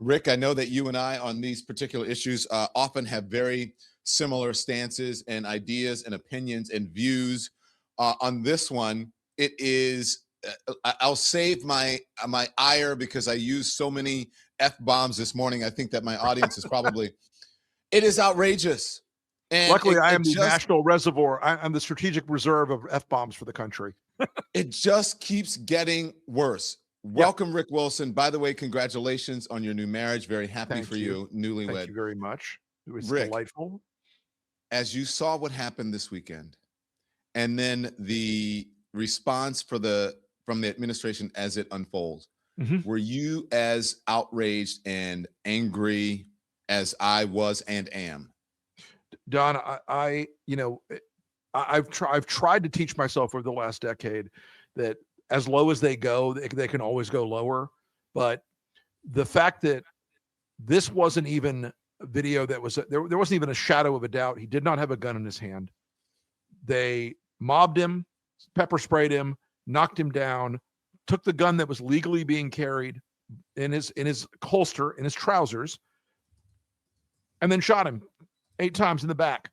Rick, I know that you and I on these particular issues often have very similar stances and ideas and opinions and views. On this one, it is, I'll save my ire because I used so many F-bombs this morning. I think that my audience is probably, it is outrageous. And luckily, I am the national reservoir. I'm the strategic reserve of F-bombs for the country. It just keeps getting worse. Welcome, Rick Wilson. By the way, congratulations on your new marriage. Very happy for you, newlywed. Thank you very much. It was Rick, delightful. As you saw what happened this weekend, and then the response from the administration as it unfolds, were you as outraged and angry as I was and am? Don, I've tried to teach myself over the last decade that as low as they go, they can always go lower. But the fact that this wasn't even a video that was, there wasn't even a shadow of a doubt. He did not have a gun in his hand. They mobbed him, pepper sprayed him, knocked him down, took the gun that was legally being carried in his holster, in his trousers, and then shot him 8 times in the back.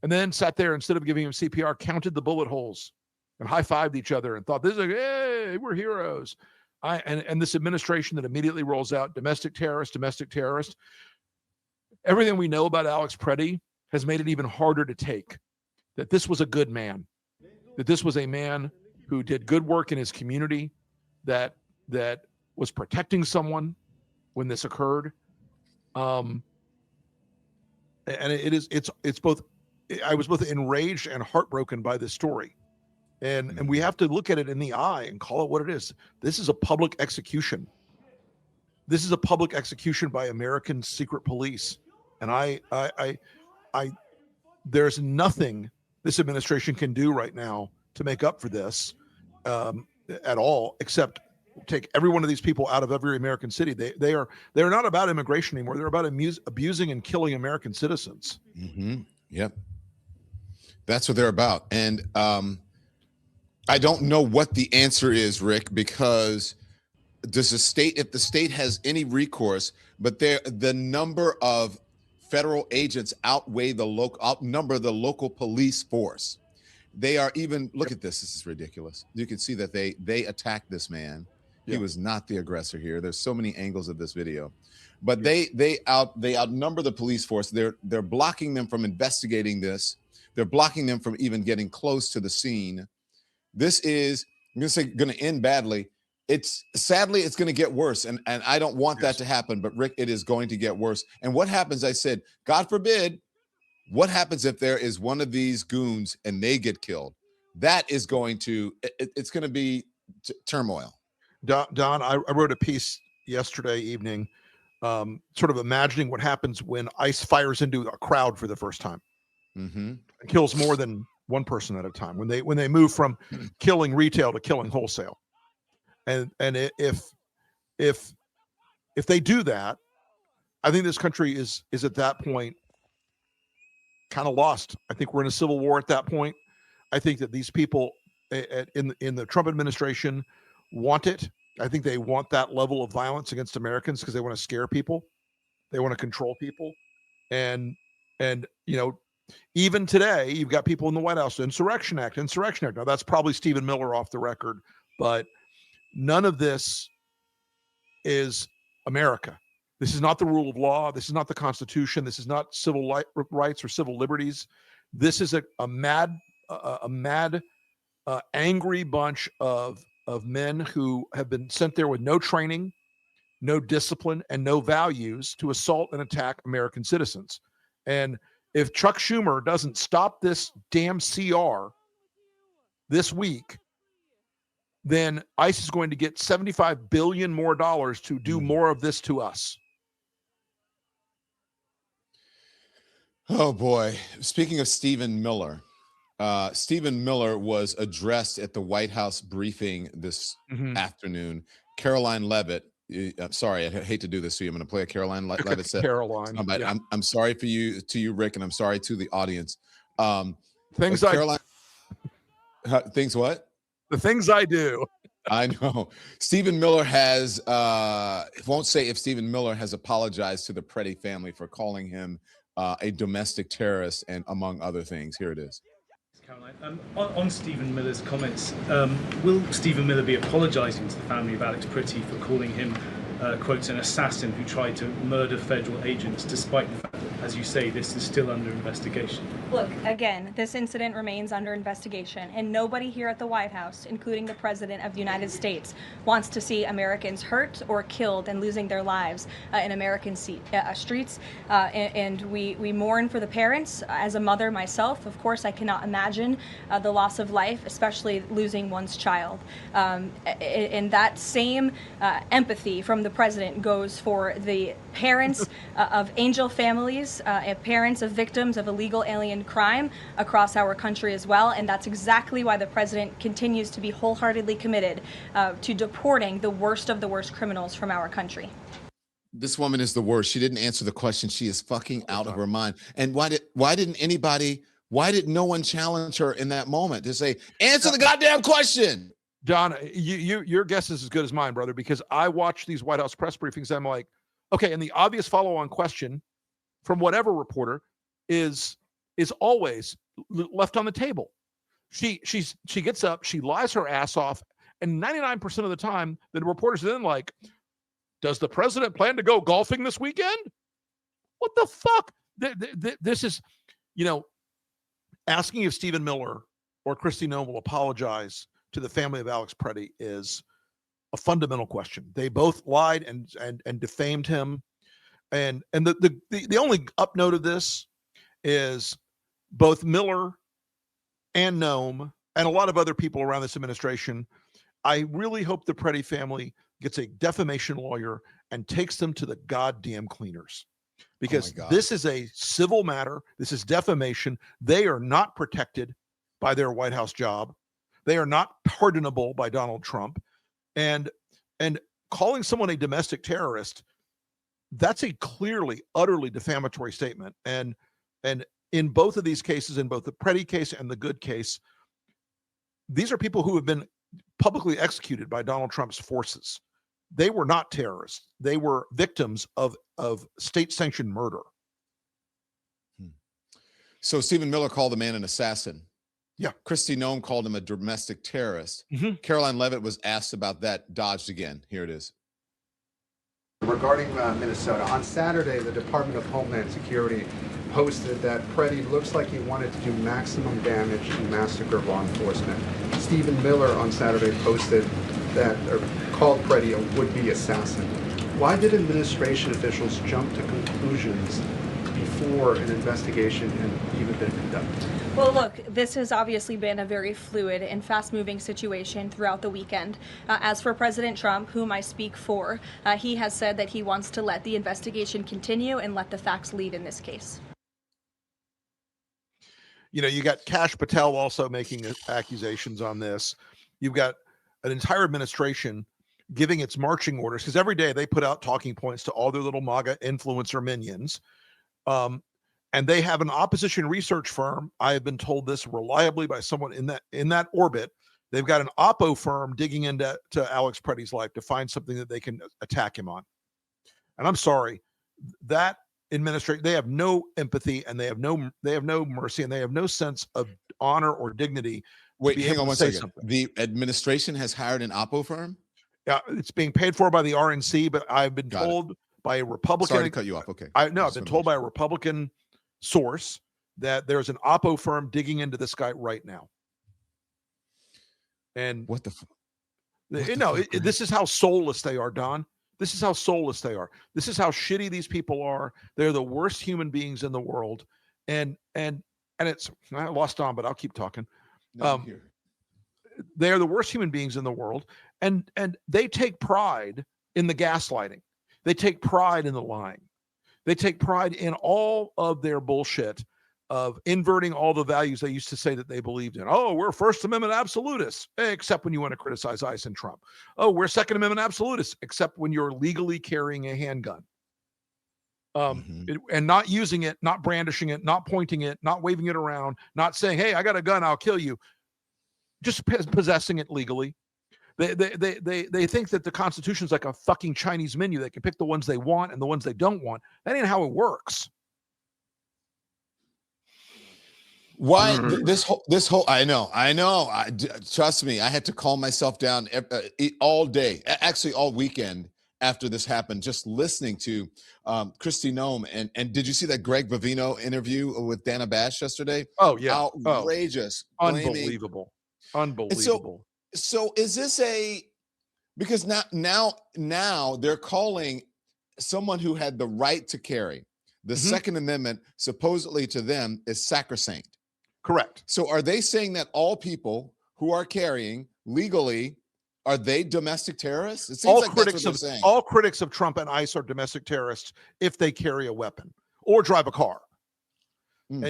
And then sat there, instead of giving him CPR, counted the bullet holes and high-fived each other and thought, hey, we're heroes. And this administration that immediately rolls out domestic terrorist. Everything we know about Alex Pretti has made it even harder to take that this was a good man, that this was a man who did good work in his community, that was protecting someone when this occurred. And it's both, I was both enraged and heartbroken by this story. And we have to look at it in the eye and call it what it is. This is a public execution. This is a public execution by American secret police. And there's nothing this administration can do right now to make up for this at all, except take every one of these people out of every American city. They're not about immigration anymore. They're about abusing and killing American citizens. Yep. That's what they're about. And I don't know what the answer is, Rick, because if the state has any recourse, but the number of federal agents outnumber the local police force. They are even, look at this is ridiculous. You can see that they attacked this man. He was not the aggressor here. There's so many angles of this video, but they outnumber the police force. They're blocking them from investigating this. They're blocking them from even getting close to the scene. This is, I'm going to end badly. Sadly, it's going to get worse. And I don't want that to happen, but Rick, it is going to get worse. And what happens, I said, God forbid, what happens if there is one of these goons and they get killed? That is going to, it's going to be turmoil. Don, I wrote a piece yesterday evening, sort of imagining what happens when ICE fires into a crowd for the first time. It kills more than one person at a time. When they move from killing retail to killing wholesale, and if they do that, I think this country is at that point kind of lost. I think we're in a civil war at that point. I think that these people in the Trump administration want it. I think they want that level of violence against Americans because they want to scare people. They want to control people. And even today, you've got people in the White House, Insurrection Act. Now, that's probably Stephen Miller off the record, but none of this is America. This is not the rule of law. This is not the Constitution. This is not civil rights or civil liberties. This is a mad, angry bunch of men who have been sent there with no training, no discipline, and no values to assault and attack American citizens. And if Chuck Schumer doesn't stop this damn CR this week, then ICE is going to get $75 billion more to do more of this to us. Oh boy. Speaking of Stephen Miller, Stephen Miller was addressed at the White House briefing this afternoon. Caroline Leavitt, I'm sorry, I hate to do this to you. I'm going to play a Caroline Leavitt set. Caroline. I'm sorry to you, Rick, and I'm sorry to the audience. Things Caroline, things what? The things I do. I know. Stephen Miller has, won't say if Stephen Miller has apologized to the Pretti family for calling him a domestic terrorist and among other things. Here it is. Caroline, on Stephen Miller's comments, will Stephen Miller be apologising to the family of Alex Pretti for calling him, quotes, an assassin who tried to murder federal agents, despite the fact that, as you say, this is still under investigation? Look, again, this incident remains under investigation, and nobody here at the White House, including the President of the United States, wants to see Americans hurt or killed and losing their lives in American streets. And we mourn for the parents. As a mother myself, of course, I cannot imagine the loss of life, especially losing one's child. And that same empathy from the President goes for the parents of angel families, parents of victims of illegal alien crime across our country as well. And that's exactly why the President continues to be wholeheartedly committed to deporting the worst of the worst criminals from our country. This woman is the worst. She didn't answer the question. She is fucking out of her mind. And why did no one challenge her in that moment to say, answer the goddamn question? Don, your guess is as good as mine, brother, because I watch these White House press briefings. I'm like, okay, and the obvious follow-on question from whatever reporter is always left on the table. She gets up, she lies her ass off, and 99% of the time, the reporters are then like, does the president plan to go golfing this weekend? What the fuck? This is, asking if Stephen Miller or Kristi Noem will apologize to the family of Alex Pretti is a fundamental question. They both lied and defamed him. And the only upnote of this is both Miller and Noem and a lot of other people around this administration. I really hope the Pretti family gets a defamation lawyer and takes them to the goddamn cleaners, because this is a civil matter. This is defamation. They are not protected by their White House job. They are not pardonable by Donald Trump. And calling someone a domestic terrorist, that's a clearly, utterly defamatory statement. And in both of these cases, in both the Pretti case and the Good case, these are people who have been publicly executed by Donald Trump's forces. They were not terrorists. They were victims of state-sanctioned murder. So Stephen Miller called the man an assassin. Yeah. Kristi Noem called him a domestic terrorist. Mm-hmm. Caroline Levitt was asked about that, dodged again. Here it is. Regarding Minnesota, on Saturday, the Department of Homeland Security posted that Pretti looks like he wanted to do maximum damage and massacre law enforcement. Stephen Miller on Saturday posted that, or called Pretti a would-be assassin. Why did administration officials jump to conclusions before an investigation had even been conducted? Well, look, this has obviously been a very fluid and fast-moving situation throughout the weekend. As for President Trump, whom I speak for, he has said that he wants to let the investigation continue and let the facts lead in this case. You got Kash Patel also making accusations on this. You've got an entire administration giving its marching orders, because every day they put out talking points to all their little MAGA influencer minions. And they have an opposition research firm. I have been told this reliably by someone in that orbit. They've got an oppo firm digging into Alex Pretti's life to find something that they can attack him on. And I'm sorry, that administration, they have no empathy, and they have no mercy, and they have no sense of honor or dignity. Wait, hang on one second. Something. The administration has hired an oppo firm? Yeah, it's being paid for by the RNC, but I've been told by a Republican. Sorry to cut you off. Okay. I've been told by a Republican source that there's an oppo firm digging into this guy right now. And what the this is how soulless they are, Don. This is how soulless they are. This is how shitty these people are. They're the worst human beings in the world. And it's, I lost Don, but I'll keep talking. They are the worst human beings in the world. And they take pride in the gaslighting. They take pride in the lying. They take pride in all of their bullshit of inverting all the values they used to say that they believed in. Oh, we're First Amendment absolutists, except when you want to criticize ICE and Trump. Oh, we're Second Amendment absolutists, except when you're legally carrying a handgun. And not using it, not brandishing it, not pointing it, not waving it around, not saying, hey, I got a gun, I'll kill you. Just possessing it legally. They think that the Constitution is like a fucking Chinese menu. They can pick the ones they want and the ones they don't want. That ain't how it works. Why this whole I know trust me, I had to calm myself down all day, actually all weekend after this happened, just listening to Kristi Noem. And did you see that Greg Vivino interview with Dana Bash yesterday? Oh yeah, outrageous, unbelievable. So is this because now they're calling someone who had the right to carry the Second Amendment supposedly to them is sacrosanct. Correct. So are they saying that all people who are carrying legally, are they domestic terrorists? It seems all like critics that's what they're saying. All critics of Trump and ICE are domestic terrorists if they carry a weapon or drive a car. And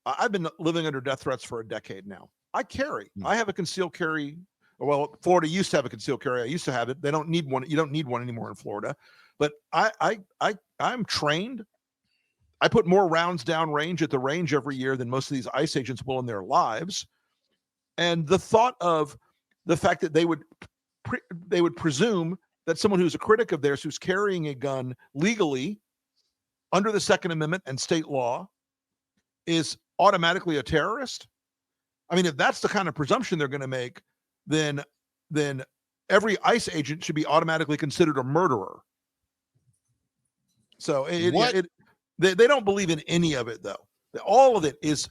I've been living under death threats for a decade now. I carry. I have a concealed carry. Well, Florida used to have a concealed carry. I used to have it. They don't need one. You don't need one anymore in Florida. But I'm trained. I put more rounds down range at the range every year than most of these ICE agents will in their lives. And the thought of the fact that they would presume that someone who's a critic of theirs, who's carrying a gun legally under the Second Amendment and state law, is automatically a terrorist. I mean, if that's the kind of presumption they're going to make, then every ICE agent should be automatically considered a murderer. So they don't believe in any of it, though. All of it is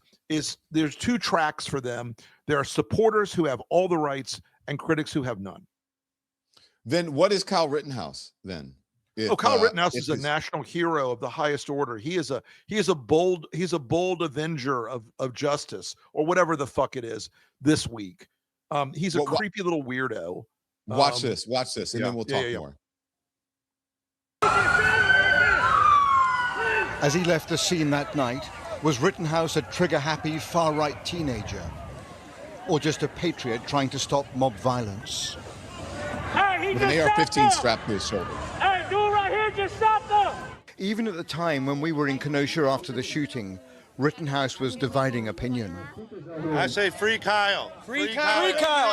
there's two tracks for them. There are supporters who have all the rights and critics who have none. Then what is Kyle Rittenhouse then? Kyle Rittenhouse is a national hero of the highest order. He is a bold avenger of justice, or whatever the fuck it is this week. He's a creepy little weirdo. Watch this, and then we'll talk more. As he left the scene that night, was Rittenhouse a trigger-happy far-right teenager? Or just a patriot trying to stop mob violence? Hey, with an AR-15 strapped to his shoulder. Hey, dude right here just shot them! Even at the time when we were in Kenosha after the shooting, Rittenhouse was dividing opinion. I say free Kyle. Free Kyle,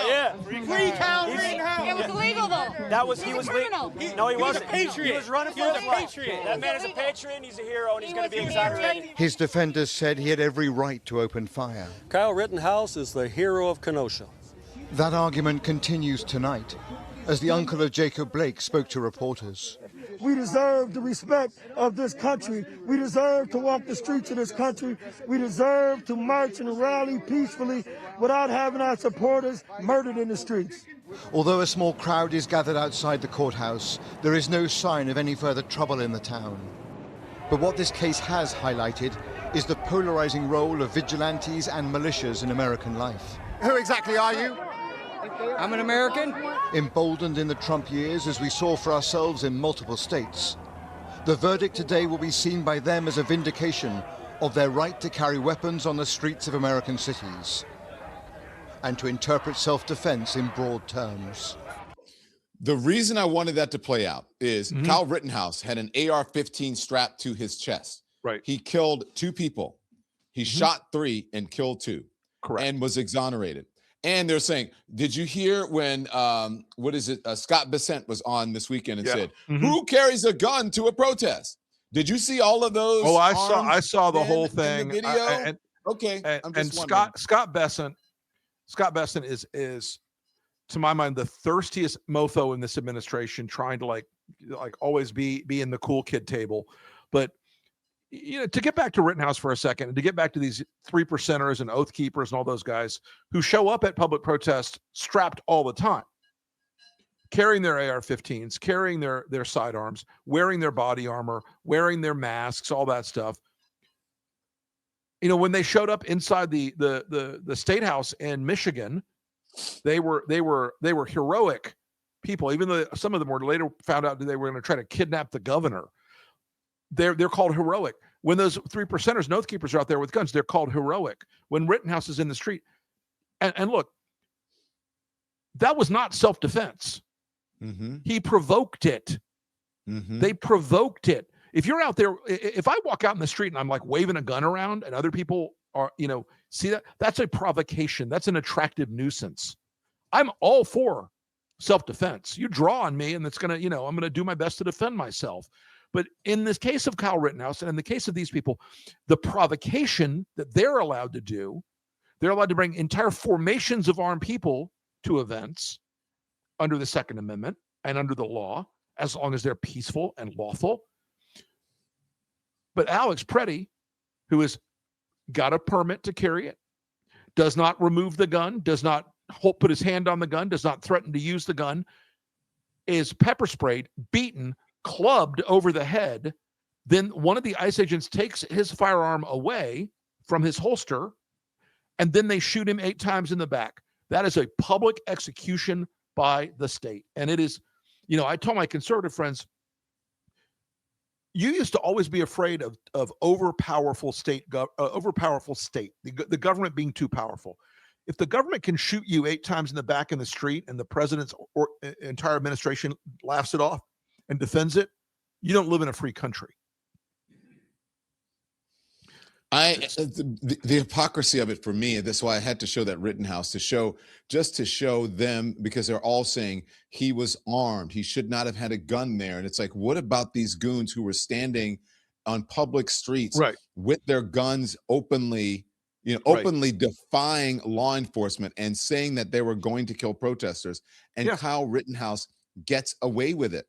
yeah. Free Kyle Rittenhouse. It was illegal, though. He was criminal. No, he wasn't. He was a patriot. He was running for the patriot. That man is a patriot, and he's a hero, and he's going to be exonerated. His defenders said he had every right to open fire. Kyle Rittenhouse is the hero of Kenosha. That argument continues tonight, as the uncle of Jacob Blake spoke to reporters. We deserve the respect of this country. We deserve to walk the streets of this country. We deserve to march and rally peacefully without having our supporters murdered in the streets. Although a small crowd is gathered outside the courthouse, there is no sign of any further trouble in the town. But what this case has highlighted is the polarizing role of vigilantes and militias in American life. Who exactly are you? I'm an American. Emboldened in the Trump years, as we saw for ourselves in multiple states, the verdict today will be seen by them as a vindication of their right to carry weapons on the streets of American cities and to interpret self-defense in broad terms. The reason I wanted that to play out is Kyle Rittenhouse had an AR-15 strapped to his chest. Right. He killed 2 people. He shot 3 and killed 2. Correct. And was exonerated. And they're saying, did you hear when, Scott Bessent was on this weekend and said, who carries a gun to a protest? Did you see all of those? Oh, I saw the whole thing. In the video? And Scott Bessent is, to my mind, the thirstiest mofo in this administration, trying to like always be in the cool kid table. But to get back to Rittenhouse for a second, and to get back to these 3%ers and oath keepers and all those guys who show up at public protests strapped all the time, carrying their AR-15s, carrying their sidearms, wearing their body armor, wearing their masks, all that stuff. When they showed up inside the state house in Michigan, they were heroic people, even though some of them were later found out that they were going to try to kidnap the governor. They're called heroic. When those 3%ers and oath keepers are out there with guns, they're called heroic. When Rittenhouse is in the street, and look, that was not self-defense. He provoked it. They provoked it. If you're out there, if I walk out in the street and I'm like waving a gun around, and other people are, See that's a provocation. That's an attractive nuisance. I'm all for self-defense. You draw on me and it's going to, I'm going to do my best to defend myself. But in this case of Kyle Rittenhouse and in the case of these people, the provocation that they're allowed to do, they're allowed to bring entire formations of armed people to events under the Second Amendment and under the law, as long as they're peaceful and lawful. But Alex Pretti, who has got a permit to carry it, does not remove the gun, does not put his hand on the gun, does not threaten to use the gun, is pepper sprayed, beaten, clubbed over the head. Then one of the ICE agents takes his firearm away from his holster, and then they shoot him 8 times in the back. That is a public execution by the state. And it is, I tell my conservative friends, you used to always be afraid of overpowerful state, the government being too powerful. If the government can shoot you 8 times in the back in the street and the president's entire administration laughs it off and defends it, you don't live in a free country. The hypocrisy of it for me, that's why I had to show that Rittenhouse, to show them, because they're all saying he was armed, he should not have had a gun there. And it's like, what about these goons who were standing on public streets with their guns openly, openly defying law enforcement and saying that they were going to kill protesters? And Kyle Rittenhouse gets away with it.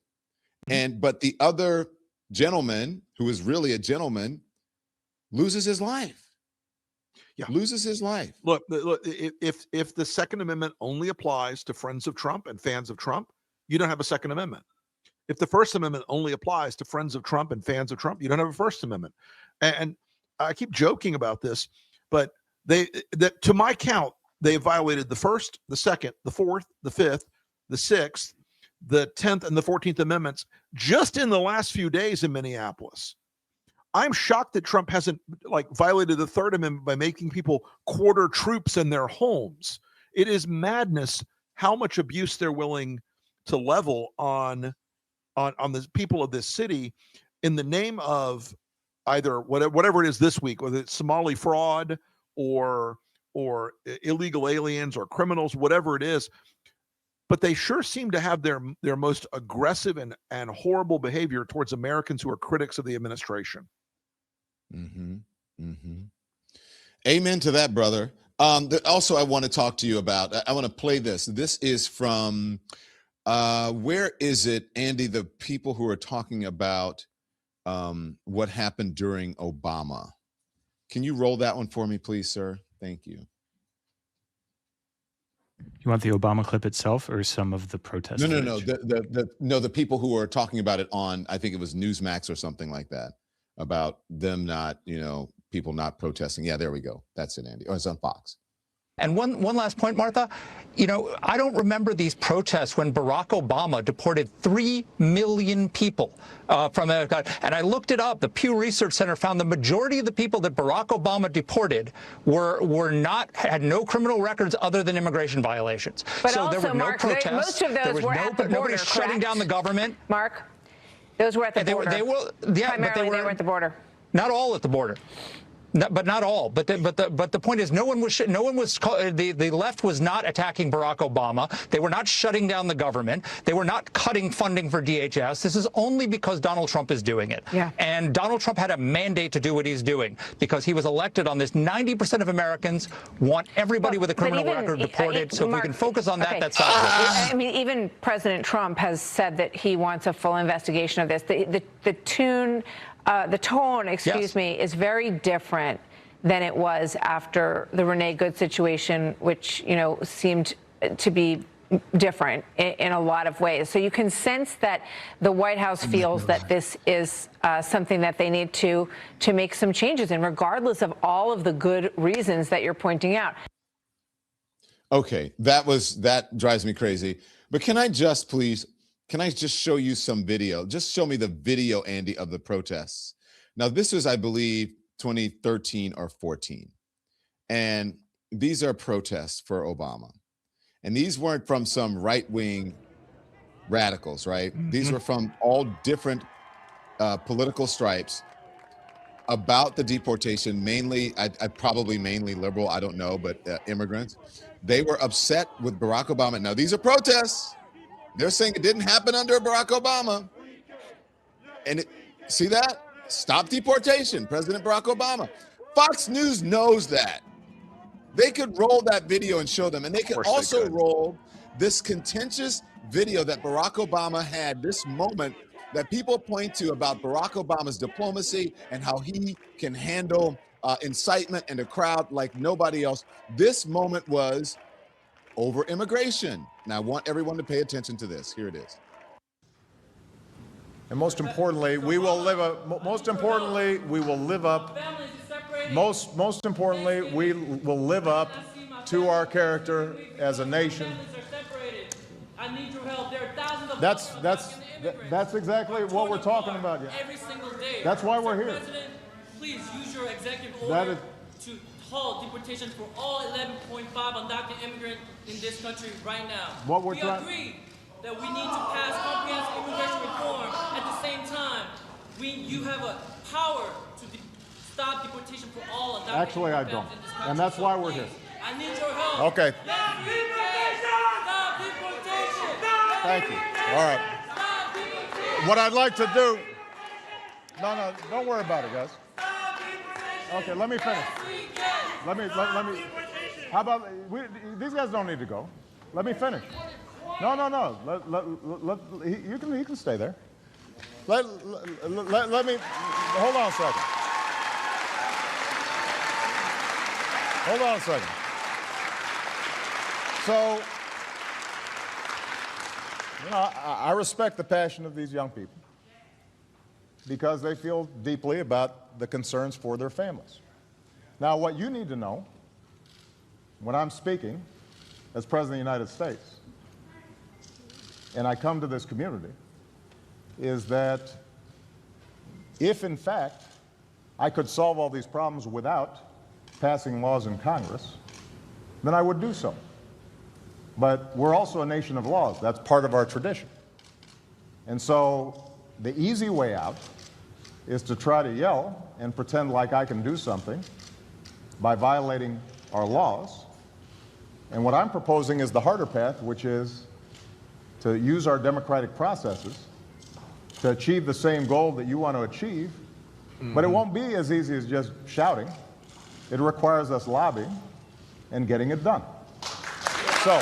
But the other gentleman, who is really a gentleman, loses his life. Loses his life. Look, if the Second Amendment only applies to friends of Trump and fans of Trump, you don't have a Second Amendment. If the First Amendment only applies to friends of Trump and fans of Trump, you don't have a First Amendment. And I keep joking about this, but to my count, they violated the First, the Second, the Fourth, the Fifth, the Sixth, the 10th, and the 14th Amendments just in the last few days in Minneapolis. I'm shocked that Trump hasn't violated the Third Amendment by making people quarter troops in their homes. It is madness how much abuse they're willing to level on the people of this city in the name of either whatever it is this week, whether it's Somali fraud or illegal aliens or criminals, whatever it is. But they sure seem to have their most aggressive and horrible behavior towards Americans who are critics of the administration. Amen to that, brother. Also, I want to talk to you about, I want to play this. This is from, where is it, Andy? The people who are talking about what happened during Obama. Can you roll that one for me, please, sir? Thank you. You want the Obama clip itself or some of the protest? No. The people who are talking about it on, I think it was Newsmax or something like that, about them not, people not protesting. Yeah, there we go. That's it, Andy. Oh, it's on Fox. And one last point, Martha. I don't remember these protests when Barack Obama deported 3 million people from America. And I looked it up. The Pew Research Center found the majority of the people that Barack Obama deported had no criminal records other than immigration violations. But so also, there were no Mark, protests. most of those were at the border, Nobody's shutting down the government. Mark, those were at the border. Primarily, they were at the border. Not all at the border. But not all. But the point is, the left was not attacking Barack Obama. They were not shutting down the government. They were not cutting funding for DHS. This is only because Donald Trump is doing it. Yeah. And Donald Trump had a mandate to do what he's doing because he was elected on this. 90% of Americans want everybody with a criminal record deported. So if we can focus on that, that's I mean, even President Trump has said that he wants a full investigation of this. The tone, is very different than it was after the Renee Good situation, which, seemed to be different in a lot of ways. So you can sense that the White House feels that this is something that they need to make some changes in, regardless of all of the good reasons that you're pointing out. Okay, that drives me crazy. But can I just show you some video? Just show me the video, Andy, of the protests. Now, this was, I believe, 2013 or 14. And these are protests for Obama. And these weren't from some right-wing radicals, right? These were from all different political stripes. about the deportation, mainly, I probably mainly liberal, I don't know, but immigrants, they were upset with Barack Obama. Now, these are protests. They're saying it didn't happen under Barack Obama. And see that? Stop deportation, President Barack Obama. Fox News knows that. They could roll that video and show them. And they could also roll this contentious video that Barack Obama had, this moment that people point to about Barack Obama's diplomacy and how he can handle incitement in a crowd like nobody else. This moment was over immigration. Now, I want everyone to pay attention to this. Here it is. And most importantly, we will live up. Most importantly, we will live up. Most importantly, we will live up to our character as a nation. I need your help. There are thousands of That's exactly what we're talking about. Yeah. Every single day. That's why we're here. President, please use your executive order to halt deportation for all 11.5 undocumented immigrants in this country right now. We agree that we need to pass comprehensive immigration reform. At the same time, you have a power to stop deportation for all undocumented Actually, I don't. And that's why we're here. I need your help. Okay. Stop deportation! Thank you. All right. What I'd like to do. No, don't worry about it, guys. Okay, let me finish. Let me. How about these guys don't need to go. Let me finish. No. He can stay there. Let me. Hold on a second. Hold on a second. So, I respect the passion of these young people because they feel deeply about the concerns for their families. Now, what you need to know when I'm speaking as President of the United States and I come to this community is that if, in fact, I could solve all these problems without passing laws in Congress, then I would do so. But we're also a nation of laws. That's part of our tradition. And so the easy way out is to try to yell and pretend like I can do something by violating our laws. And what I'm proposing is the harder path, which is to use our democratic processes to achieve the same goal that you want to achieve. But it won't be as easy as just shouting. It requires us lobbying and getting it done. So,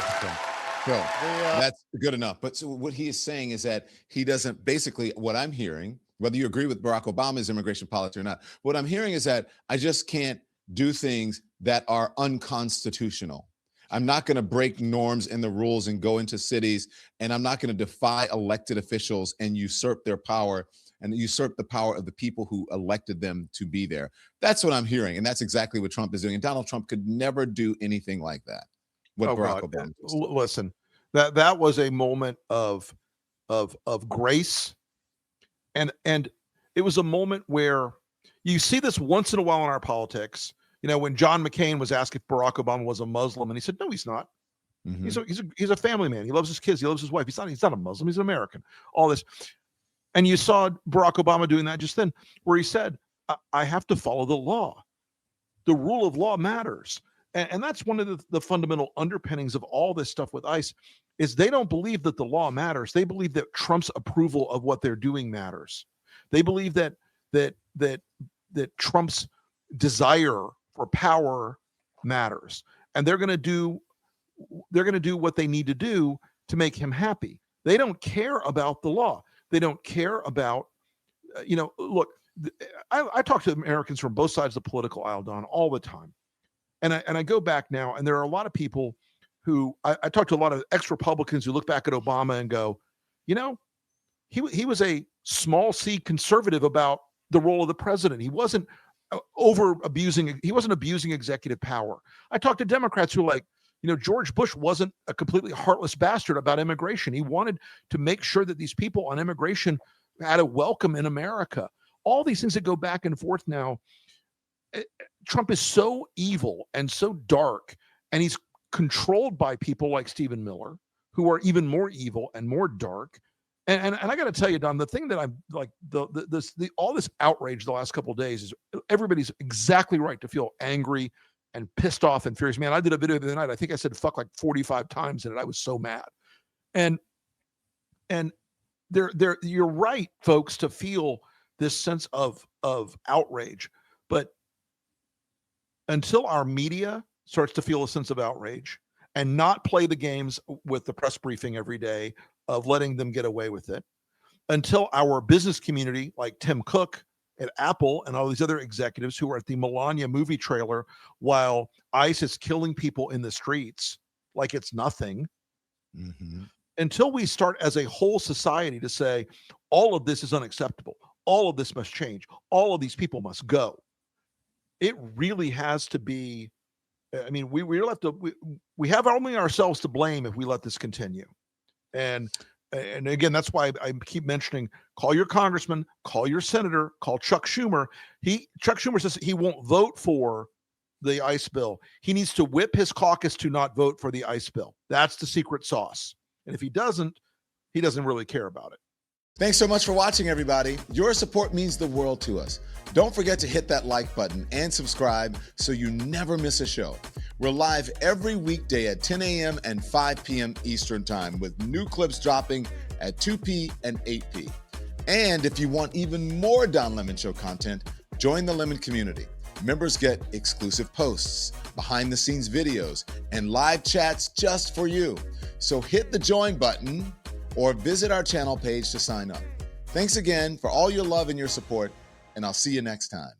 that's good enough. But so what he is saying is that he doesn't, basically what I'm hearing, whether you agree with Barack Obama's immigration policy or not, what I'm hearing is that I just can't do things that are unconstitutional. I'm not going to break norms and the rules and go into cities, and I'm not going to defy elected officials and usurp their power and usurp the power of the people who elected them to be there. That's what I'm hearing, and that's exactly what Trump is doing. And Donald Trump could never do anything like that. Barack Obama. Listen, that was a moment of grace, and it was a moment where you see this once in a while in our politics. When John McCain was asked if Barack Obama was a Muslim, and he said, "No, he's not. He's a family man. He loves his kids. He loves his wife. He's not a Muslim. He's an American." All this, and you saw Barack Obama doing that just then, where he said, "I have to follow the law. The rule of law matters." And that's one of the fundamental underpinnings of all this stuff with ICE, is they don't believe that the law matters. They believe that Trump's approval of what they're doing matters. They believe that Trump's desire for power matters, and they're going to do what they need to do to make him happy. They don't care about the law. They don't care about, look, I talk to Americans from both sides of the political aisle, Don, all the time. And I go back now, and there are a lot of people who I talk to a lot of ex-Republicans who look back at Obama and go, he was a small c conservative about the role of the president. He wasn't abusing executive power. I talk to Democrats who are like, George Bush wasn't a completely heartless bastard about immigration. He wanted to make sure that these people on immigration had a welcome in America. All these things that go back and forth now. Trump is so evil and so dark, and he's controlled by people like Stephen Miller, who are even more evil and more dark. And I got to tell you, Don, the thing that I'm like, all this outrage the last couple of days is everybody's exactly right to feel angry and pissed off and furious. Man, I did a video the other night. I think I said fuck like 45 times in it. I was so mad. And you're right, folks, to feel this sense of outrage. But until our media starts to feel a sense of outrage and not play the games with the press briefing every day of letting them get away with it, until our business community, like Tim Cook at Apple and all these other executives who are at the Melania movie trailer while ICE is killing people in the streets like it's nothing, until we start as a whole society to say, all of this is unacceptable, all of this must change, all of these people must go, it really has to be, I mean, we have only ourselves to blame if we let this continue. And again, that's why I keep mentioning, call your congressman, call your senator, call Chuck Schumer. Chuck Schumer says he won't vote for the ICE bill. He needs to whip his caucus to not vote for the ICE bill. That's the secret sauce. And if he doesn't really care about it. Thanks so much for watching, everybody. Your support means the world to us. Don't forget to hit that like button and subscribe so you never miss a show. We're live every weekday at 10 a.m. and 5 p.m. Eastern Time with new clips dropping at 2 p. and 8 p. And if you want even more Don Lemon Show content, join the Lemon community. Members get exclusive posts, behind-the-scenes videos, and live chats just for you. So hit the join button or visit our channel page to sign up. Thanks again for all your love and your support, and I'll see you next time.